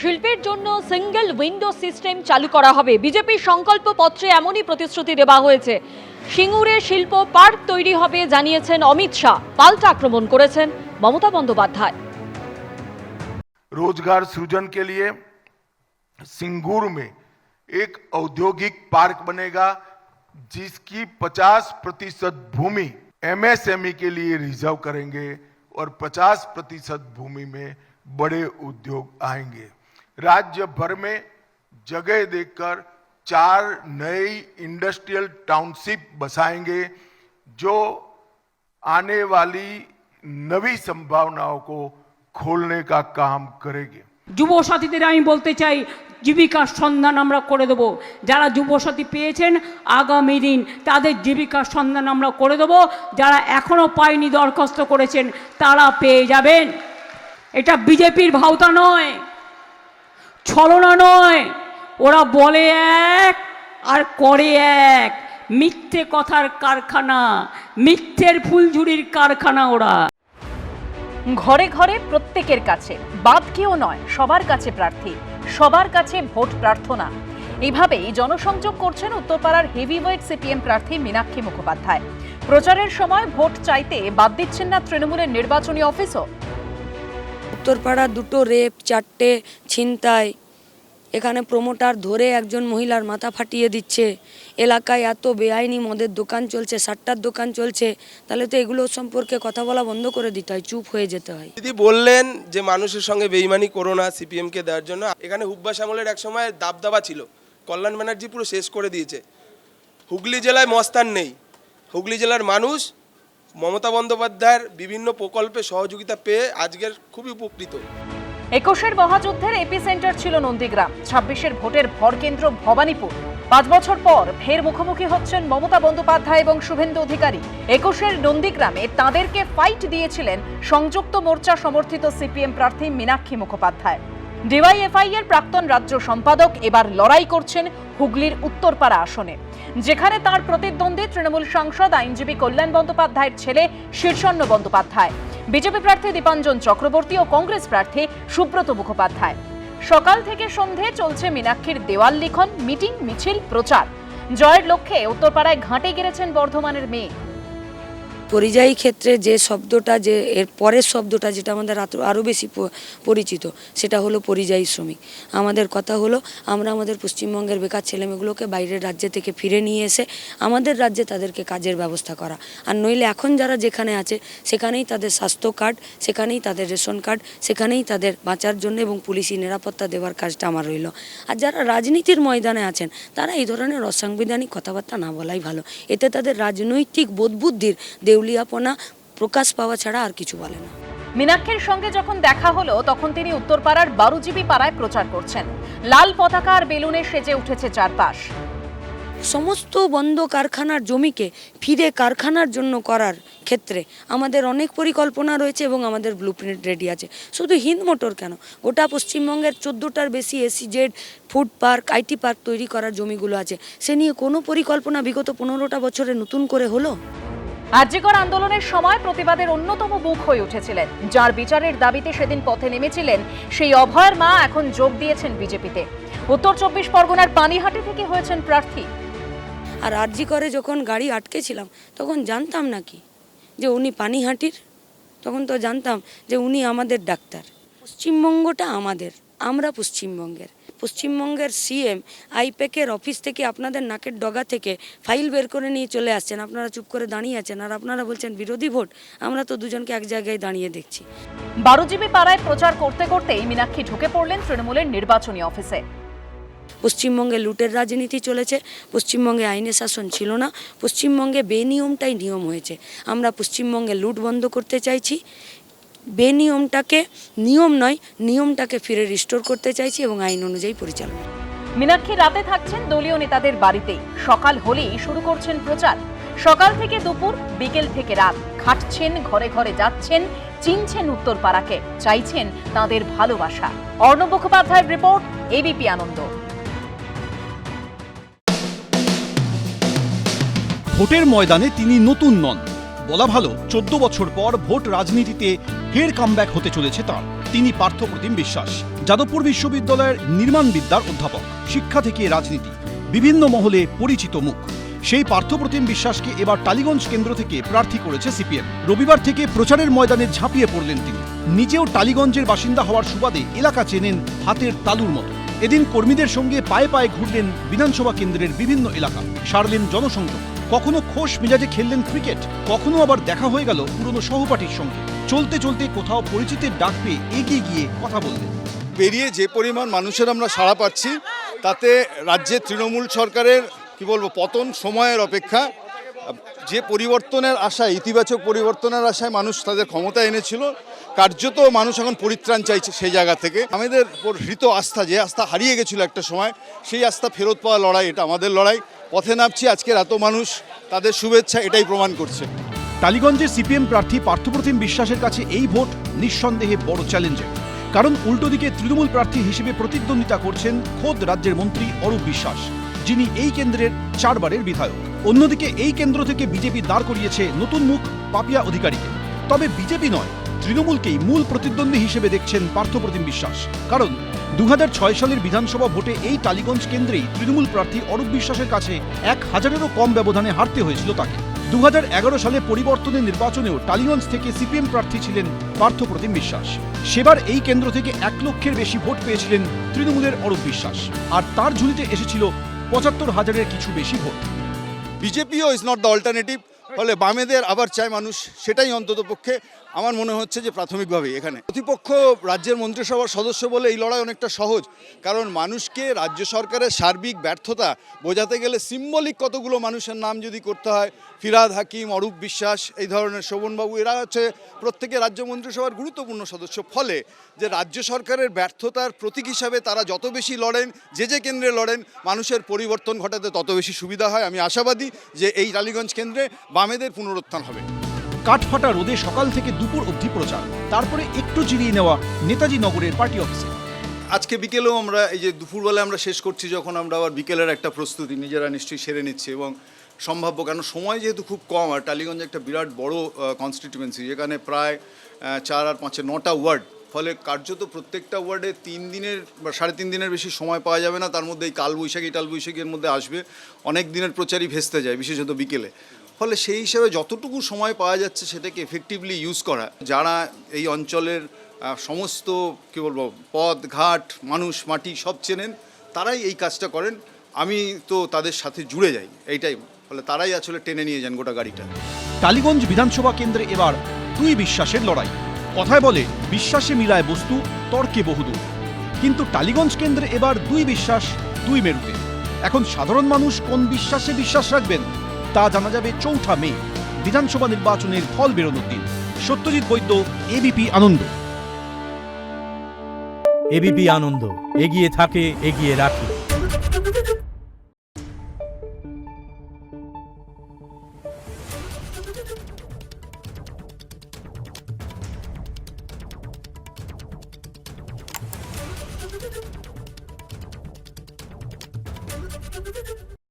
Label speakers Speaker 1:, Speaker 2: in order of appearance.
Speaker 1: শিল্পের জন্য single window system চালু করা হবে। বিজেপির সংকল্প পত্রে এমনই প্রতিশ্রুতি দেওয়া হয়েছে। সিঙ্গুরে শিল্প পার্ক তৈরি হবে জানিয়েছেন অমিত শাহ। পাল্টা আক্রমণ করেছেন মমতা বন্দ্যোপাধ্যায়।
Speaker 2: रोजगार सृजन के लिए सिंगूर में एक औद्योगिक पार्क बनेगा जिसकी 50% भूमि एमएसएमई के लिए रिजर्व करेंगे और 50% भूमि में बड़े उद्योग आएंगे। राज्य भर में जगह देकर 4 नई इंडस्ट्रियल टाउनशिप बसाएंगे जो आने वाली नवी संभावनाओं को खोलने का काम करेंगे।
Speaker 3: যুব সাথীদের আমি বলতে চাই, জীবিকার সন্ধান আমরা করে দেব। যারা যুব সাথী পেয়েছেন আগামী দিন তাদের জীবিকার সন্ধান আমরা করে দেব। যারা এখনো পায়নি দরখাস্ত করেছেন তারা পেয়ে যাবেন। এটা বিজেপির ভাওতা নয়, ছলনা নয়। ওরা বলে এক আর করে এক। মিথ্যে কথার কারখানা, মিথ্যের ফুলঝুরির কারখানা ওরা।
Speaker 1: ঘরে ঘরে প্রত্যেকের কাছে, বাদ কেউ নয়, সবার কাছে প্রার্থী, সবার কাছে ভোট প্রার্থনা। এইভাবেই জনসংযোগ করছেন উত্তরপাড়ার হেভিওয়েট সিপিএম প্রার্থী মীনাক্ষী মুখোপাধ্যায়। প্রচারের সময় ভোট চাইতে বাদ দিচ্ছেন না তৃণমূলের নির্বাচনী অফিসও।
Speaker 4: উত্তরপাড়া 2টো রেপ, 4টে ছিনতাই, এখানে প্রমোটার ধরে একজন মহিলার মাথা ফাটিয়ে দিচ্ছে, এলাকায় এত বেআইনি মদের দোকান চলছে, সাট্টার দোকান চলছে, তাহলে তো এগুলো সম্পর্কে কথা বলা বন্ধ করে দিতে হয়, চুপ হয়ে যেতে হয়।
Speaker 5: দিদি বললেন যে মানুষের সঙ্গে বেইমানি করো না সিপিএমকে দেওয়ার জন্য। এখানে হুব্বা শ্যামলের এক সময় দাবদাবা ছিল, কল্যাণ ব্যানার্জি পুরো শেষ করে দিয়েছে। হুগলি জেলায় মস্তান নেই। হুগলি জেলার মানুষ মমতা বন্দ্যোপাধ্যায়ের বিভিন্ন প্রকল্পে সহযোগিতা পেয়ে আজকের খুবই উপকৃত।
Speaker 1: 21-এর মহাযুদ্ধের এপিসেন্টার ছিল নন্দীগ্রাম, 26-এর ভোটের ভরকেন্দ্র ভবানীপুর। 5 বছর পর ফের মুখোমুখি হচ্ছেন মমতা বন্দ্যোপাধ্যায় এবং শুভেন্দু অধিকারী। 21-এর নন্দীগ্রামে তাঁদেরকে ফাইট দিয়েছিলেন সংযুক্ত মোর্চা সমর্থিত সিপিএম প্রার্থী মীনাক্ষী মুখোপাধ্যায়। ডিওয়াইএফআই এর প্রাক্তন রাজ্য সম্পাদক এবার লড়াই করছেন হুগলির উত্তরপাড়া আসনে, যেখানে তার প্রতিদ্বন্দ্বী তৃণমূল সাংসদ আইনজীবী কল্যাণ বন্দ্যোপাধ্যায়ের ছেলে শীর্ষণ্য বন্দ্যোপাধ্যায়, বিজেপি প্রার্থী দীপাঞ্জন চক্রবর্তী ও কংগ্রেস প্রার্থী সুব্রত মুখোপাধ্যায়। সকাল থেকে সন্ধে চলছে মীনাক্ষীর দেওয়াল লিখন, মিটিং, মিছিল, প্রচার। জয়ের লক্ষ্যে উত্তরপাড়ায় ঘাঁটে গেড়েছেন বর্ধমানের মেয়ে।
Speaker 4: পরিযায়ী ক্ষেত্রে যে শব্দটা, যে এর পরের শব্দটা যেটা আমাদের আরও বেশি পরিচিত, সেটা হলো পরিযায়ী শ্রমিক। আমাদের কথা হলো আমরা আমাদের পশ্চিমবঙ্গের বেকার ছেলেমেয়েগুলোকে বাইরের রাজ্য থেকে ফিরে নিয়ে এসে আমাদের রাজ্যে তাদেরকে কাজের ব্যবস্থা করা। আর নইলে এখন যারা যেখানে আছে সেখানেই তাদের স্বাস্থ্য কার্ড, সেখানেই তাদের রেশন কার্ড, সেখানেই তাদের বাঁচার জন্য এবং পুলিশি নিরাপত্তা দেওয়ার কাজটা আমার রইল। আর যারা রাজনীতির ময়দানে আছেন তারা এই ধরনের অসাংবিধানিক কথাবার্তা না বলাই ভালো। এতে তাদের রাজনৈতিক বোধবুদ্ধির দেউলিয়াপনা প্রকাশ পাওয়া ছাড়া আর কিছু বলে না।
Speaker 1: মীনাক্ষীর সঙ্গে যখন দেখা হলো তখন তিনি উত্তরপাড়ার 12GB পাড়ায় প্রচার করছেন। লাল পতাকা আর বেলুনে সেজে উঠেছে চারপাশ।
Speaker 4: সমস্ত বন্ধ কারখানার জমিকে ফিরে কারখানার জন্য করার ক্ষেত্রে আমাদের অনেক পরিকল্পনা রয়েছে এবং আমাদের ব্লুপ্রিন্ট রেডি আছে। শুধু হিন্দ মোটর কেন, গোটা পশ্চিমবঙ্গের 14টার বেশি ACZ, food park, IT park তৈরি করার জমিগুলো আছে। সে নিয়ে কোনো পরিকল্পনা বিগত 15টা বছরে নতুন করে হলো?
Speaker 1: আরজিকর আন্দোলনের সময় প্রতিবাদের অন্যতম মুখ হয়ে উঠেছিলেন, যার বিচারের দাবিতে সেদিন পথে নেমেছিলেন সেই অভয়ের মা এখন যোগ দিয়েছেন বিজেপিতে। উত্তর 24 পরগনার পানিহাটি থেকে হয়েছেন প্রার্থী।
Speaker 4: আর আরজিকরে যখন গাড়ি আটকেছিলাম তখন জানতাম নাকি যে উনি পানিহাটির? তখন তো জানতাম যে উনি আমাদের ডাক্তার। পশ্চিমবঙ্গটা আমাদের, আমরা পশ্চিমবঙ্গের। পশ্চিমবঙ্গের সিএম আইপ্যাকের অফিস থেকে আপনাদের নাকের ডগা থেকে ফাইল বের করে নিয়ে চলে আসছেন, আপনারা চুপ করে দাঁড়িয়ে আছেন আর আপনারা বলছেন বিরোধী ভোট। আমরা তো দুজনকে এক জায়গায় দাঁড়িয়ে দেখছি।
Speaker 1: 12GB পাড়ায় প্রচার করতে করতেই মীনাক্ষী ঢুকে পড়লেন তৃণমূলের নির্বাচনী অফিসে।
Speaker 4: পশ্চিমবঙ্গে লুটের রাজনীতি চলেছে, পশ্চিমবঙ্গে আইনের শাসন ছিল না, পশ্চিমবঙ্গে বেনিয়মটাই নিয়ম হয়েছে। আমরা পশ্চিমবঙ্গে লুট বন্ধ করতে চাইছি, বেনিয়মটাকে নিয়ম নয়, নিয়মটাকে ফিরে রিস্টোর করতে চাইছি এবং আইন অনুযায়ী পরিচালনা।
Speaker 1: মীনাক্ষী রাতে থাকছেন দলীয় নেতাদের বাড়িতেই। সকাল হলেই শুরু করছেন প্রচার। সকাল থেকে দুপুর, বিকেল থেকে রাত খাটছেন, ঘরে ঘরে যাচ্ছেন, চিনছেন উত্তরপাড়াকে, চাইছেন তাদের ভালোবাসা। অর্ণব মুখোপাধ্যায়ের রিপোর্ট, এবিপি আনন্দ।
Speaker 6: ভোটের ময়দানে তিনি নতুন নন, বলা ভালো 14 বছর পর ভোট রাজনীতিতে ফের কামব্যাক হতে চলেছে তার। তিনি পার্থপ্রতিম বিশ্বাস, যাদবপুর বিশ্ববিদ্যালয়ের নির্মাণ বিদ্যার অধ্যাপক। শিক্ষা থেকে রাজনীতি, বিভিন্ন মহলে পরিচিত মুখ। সেই পার্থপ্রতিম বিশ্বাসকে এবার টালিগঞ্জ কেন্দ্র থেকে প্রার্থী করেছে সিপিএম। রবিবার থেকে প্রচারের ময়দানে ঝাঁপিয়ে পড়লেন তিনি। নিজেও টালিগঞ্জের বাসিন্দা হওয়ার সুবাদে এলাকা চেনেন হাতের তালুর মতো। এদিন কর্মীদের সঙ্গে পায়ে পায়ে ঘুরলেন বিধানসভা কেন্দ্রের বিভিন্ন এলাকা, সারলেন জনসংযোগ। কখনো খোশ মেজাজে খেললেন ক্রিকেট, কখনো আবার দেখা হয়ে গেল পুরনো সহপাঠীর সঙ্গে। চলতে চলতে কোথাও পরিচিতের ডাক পেয়ে এগিয়ে গিয়ে কথা বললেন।
Speaker 7: বেরিয়ে যে পরিমাণ মানুষের আমরা সাড়া পাচ্ছি, তাতে রাজ্যে তৃণমূল সরকারের কি বলবো পতন সময়ের অপেক্ষা। যে পরিবর্তনের আশায়, ইতিবাচক পরিবর্তনের আশায় মানুষ তাদের ক্ষমতা এনেছিল, কার্যত মানুষ এখন পরিত্রাণ চাইছে সেই জায়গা থেকে। আমাদের উপর হৃত আস্থা, যে আস্থা হারিয়ে গেছিল একটা সময়, সেই আস্থা ফেরত পাওয়া লড়াই, এটা আমাদের লড়াই। পথে নামছি, আজকের এত মানুষ, তাদের শুভেচ্ছা এটাই প্রমাণ করছে।
Speaker 6: টালিগঞ্জের সিপিএম প্রার্থী পার্থপ্রতিম বিশ্বাসের কাছে এই ভোট নিঃসন্দেহে বড় চ্যালেঞ্জের। কারণ উল্টো দিকে তৃণমূল প্রার্থী হিসেবে প্রতিদ্বন্দ্বিতা করছেন খোদ রাজ্যের মন্ত্রী অরূপ বিশ্বাস, যিনি এই কেন্দ্রের 4 বারের বিধায়ক। অন্যদিকে এই কেন্দ্র থেকে বিজেপি দাঁড় করিয়েছে নতুন মুখ পাপিয়া অধিকারীকে। তবে বিজেপি নয়, তৃণমূলকেই মূল প্রতিদ্বন্দ্বী হিসেবে দেখছেন পার্থপ্রতিম বিশ্বাস। কারণ 2006 সালের বিধানসভা ভোটে এই টালিগঞ্জ কেন্দ্রেই তৃণমূল প্রার্থী অরূপ বিশ্বাসের কাছে 1000-এরও কম ব্যবধানে হারতে হয়েছিল তাকে। 2011 সালে পরিবর্তনের নির্বাচনেও টালিগঞ্জ থেকে সিপিএম প্রার্থী ছিলেন পার্থপ্রতিম বিশ্বাস। সেবার এই কেন্দ্র থেকে 1 লক্ষের বেশি ভোট পেয়েছিলেন তৃণমূলের অরূপ বিশ্বাস, আর তার ঝুলিতে এসেছিল 75,000-এর কিছু বেশি ভোট।
Speaker 7: বিজেপিও ইজ নট দ্য অল্টারনেটিভ, ফলে বামেদের আবার চায় মানুষ, সেটাই অন্তত পক্ষে আমার মনে হচ্ছে যে প্রাথমিকভাবে এখানে প্রতিপক্ষ রাজ্যের মন্ত্রিসভার সদস্য বলে এই লড়াই অনেকটা সহজ। কারণ মানুষকে রাজ্য সরকারের সার্বিক ব্যর্থতা বোঝাতে গেলে সিম্বলিক কতগুলো মানুষের নাম যদি করতে হয়, ফিরহাদ হাকিম, অরূপ বিশ্বাস, এই ধরনের শোভনবাবু, এরা হচ্ছে প্রত্যেকে রাজ্য মন্ত্রিসভার গুরুত্বপূর্ণ সদস্য। ফলে যে রাজ্য সরকারের ব্যর্থতার প্রতীক হিসাবে তারা যত বেশি লড়েন, যে কেন্দ্রে লড়েন, মানুষের পরিবর্তন ঘটাতে তত বেশি সুবিধা হয়। আমি আশাবাদী যে এই টালিগঞ্জ কেন্দ্রে বামেদের পুনরুত্থান হবে।
Speaker 6: কাঠফাটা রোদে সকাল থেকে দুপুর অবধি প্রচার, তারপরে একটু জিরিয়ে নেওয়া নেতাজি নগরের পার্টি অফিসে।
Speaker 7: আজকে বিকেলেও আমরা এই যে দুপুরবেলা আমরা শেষ করছি, যখন আমরা আবার বিকেলের একটা প্রস্তুতি নিজেরা নিশ্চয়ই সেরে নিচ্ছি, এবং সম্ভাব্য, কারণ সময় যেহেতু খুব কম, আর টালিগঞ্জ একটা বিরাট বড় কনস্টিটিউয়েন্সি, যেখানে প্রায় 4 আর 5 9টা ওয়ার্ড, ফলে কার্যত প্রত্যেকটা ওয়ার্ডে 3 দিনের বা 3.5 দিনের বেশি সময় পাওয়া যাবে না। তার মধ্যে এই টালবৈশাখীর মধ্যে আসবে, অনেক দিনের প্রচারই ভেস্তে যায়, বিশেষত বিকেলে। ফলে সেই হিসাবে যতটুকু সময় পাওয়া যাচ্ছে সেটাকে এফেক্টিভলি ইউজ করা। যারা এই অঞ্চলের সমস্ত কী বলবো পথ ঘাট, মানুষ, মাটি সব চেনেন, তারাই এই কাজটা করেন। আমি তো তাদের সাথে জুড়ে যাই, এইটাই। ফলে তারাই আসলে টেনে নিয়ে যান গোটা গাড়িটা।
Speaker 6: টালিগঞ্জ বিধানসভা কেন্দ্রে এবার 2 বিশ্বাসের লড়াই। কথায় বলে বিশ্বাসে মিলায় বস্তু, তর্কে বহুদূর। কিন্তু টালিগঞ্জ কেন্দ্রে এবার 2 বিশ্বাস, 2 মেরুতে। এখন সাধারণ মানুষ কোন বিশ্বাসে বিশ্বাস রাখবেন তা জানা যাবে 4 মে, বিধানসভা নির্বাচনের ফল বেরোনোর দিন। সত্যজিৎ বৈদ্য, এবিপি আনন্দ।
Speaker 8: এবিপি আনন্দ, এগিয়ে থাকে, এগিয়ে রাখে।